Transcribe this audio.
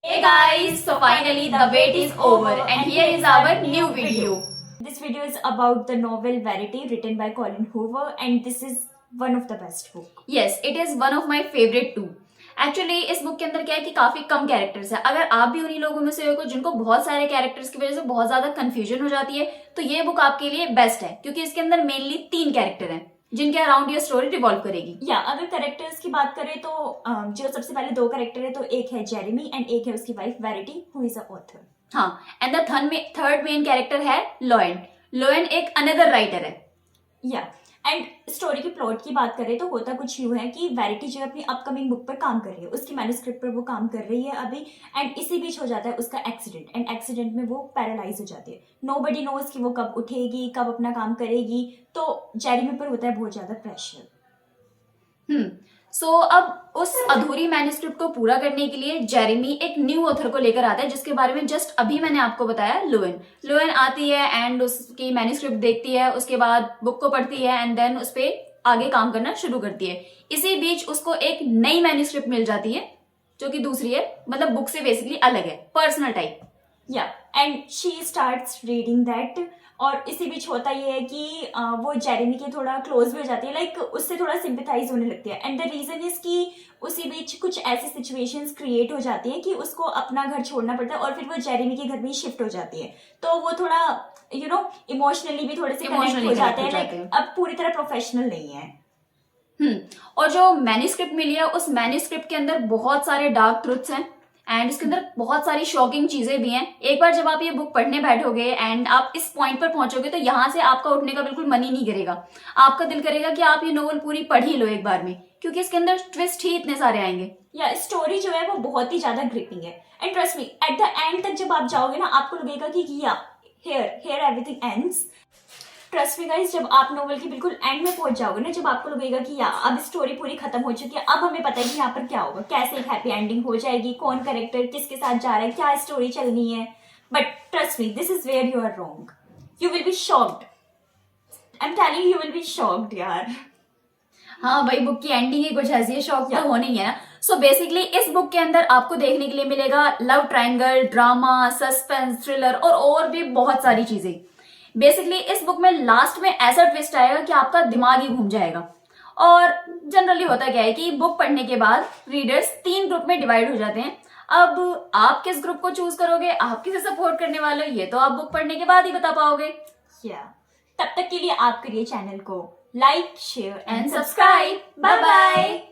Hey guys, so finally the wait is over and here is our new video. This video is about the novel Verity written by Colin Hoover and this is one of the best book. Yes, it is one of my favorite too. Actually इस book के अंदर क्या है कि काफी कम characters है. अगर आप भी उन्हीं लोगों में से हो जिनको बहुत सारे कैरेक्टर्स की वजह से बहुत ज्यादा कंफ्यूजन हो जाती है तो ये बुक आपके लिए बेस्ट है क्योंकि इसके अंदर मेनली 3 कैरेक्टर हैं जिनके अराउंड ये स्टोरी रिवॉल्व करेगी. या अगर कैरेक्टर्स की बात करें तो जो सबसे पहले 2 कैरेक्टर है तो एक है जेरेमी एंड एक है उसकी wife Verity who is a author. हाँ, and the third main character है लोएन. लोएन एक अनदर राइटर है. या एंड स्टोरी की प्लॉट की बात करें तो होता कुछ यूं है कि वेरिटी जो अपनी अपकमिंग बुक पर काम कर रही है, उसकी मैन्युस्क्रिप्ट पर वो काम कर रही है अभी, एंड इसी बीच हो जाता है उसका एक्सीडेंट एंड एक्सीडेंट में वो पैरालाइज हो जाती है. नोबडी नोज कि वो कब उठेगी कब अपना काम करेगी, तो जेरेमी पर होता है बहुत ज्यादा प्रेशर. सो अब उस अधूरी मैन्युस्क्रिप्ट को पूरा करने के लिए जेरेमी एक न्यू ऑथर को लेकर आता है जिसके बारे में जस्ट अभी मैंने आपको बताया. लोएन आती है एंड उसकी मैन्युस्क्रिप्ट देखती है, उसके बाद बुक को पढ़ती है एंड देन उस पर आगे काम करना शुरू करती है. इसी बीच उसको एक नई मैन्युस्क्रिप्ट मिल जाती है जो कि दूसरी है, मतलब बुक से बेसिकली अलग है, पर्सनल टाइप. या and she starts reading that और इसी बीच होता ये है कि वो जेरेमी के थोड़ा क्लोज भी हो जाती है, लाइक उससे थोड़ा सिंपथाइज होने लगती है. एंड द रीजन इज कि उसी बीच कुछ ऐसी सिचुएशंस क्रिएट हो जाती हैं कि उसको अपना घर छोड़ना पड़ता है और फिर वो जेरेमी के घर में शिफ्ट हो जाती है. तो वो थोड़ा इमोशनली भी थोड़े से कनेक्ट हो जाते हैं, लाइक अब पूरी तरह प्रोफेशनल नहीं है. और जो मैन्युस्क्रिप्ट मिली है उस मैन्युस्क्रिप्ट के अंदर बहुत सारे डार्क ट्रुथ्स हैं एंड इसके अंदर बहुत सारी शॉकिंग चीजें भी हैं. एक बार जब आप ये बुक पढ़ने बैठोगे एंड आप इस पॉइंट पर पहुंचोगे तो यहाँ से आपका उठने का बिल्कुल मन ही नहीं करेगा. आपका दिल करेगा कि आप ये नोवेल पूरी पढ़ ही लो एक बार में, क्योंकि इसके अंदर ट्विस्ट ही इतने सारे आएंगे. या स्टोरी जो है वो बहुत ही ज्यादा ग्रिपिंग है and trust me at the end तक जब आप जाओगे ना आपको लगेगा कि या here everything ends. Trust me guys, जब आप नोवेल के बिल्कुल एंड में पहुंच जाओगे ना, जब आपको लगेगा कि या अब स्टोरी पूरी खत्म हो चुकी है, अब हमें पता है कि यहाँ पर क्या होगा, कैसे एक हैप्पी एंडिंग हो जाएगी, कौन कैरेक्टर किसके साथ जा रहा है, क्या स्टोरी चलनी है. But trust me this is where you are wrong. You will be shocked. I am telling you will be shocked यार. हाँ भाई, बुक की एंडिंग ही कुछ ऐसी है, शॉक तो होनी है ना. सो बेसिकली इस बुक के अंदर आपको देखने के लिए मिलेगा love triangle, drama, suspense, thriller और भी बहुत सारी चीजें. बेसिकली इस बुक में लास्ट में ऐसा ट्विस्ट आएगा कि आपका दिमाग ही घूम जाएगा. और जनरली होता क्या है कि बुक पढ़ने के बाद रीडर्स 3 ग्रुप में डिवाइड हो जाते हैं. अब आप किस ग्रुप को चूज करोगे, आप किसे सपोर्ट करने वाले हो, ये तो आप बुक पढ़ने के बाद ही बता पाओगे. तब तक के लिए आप करिए चैनल को like, share and subscribe. Bye bye.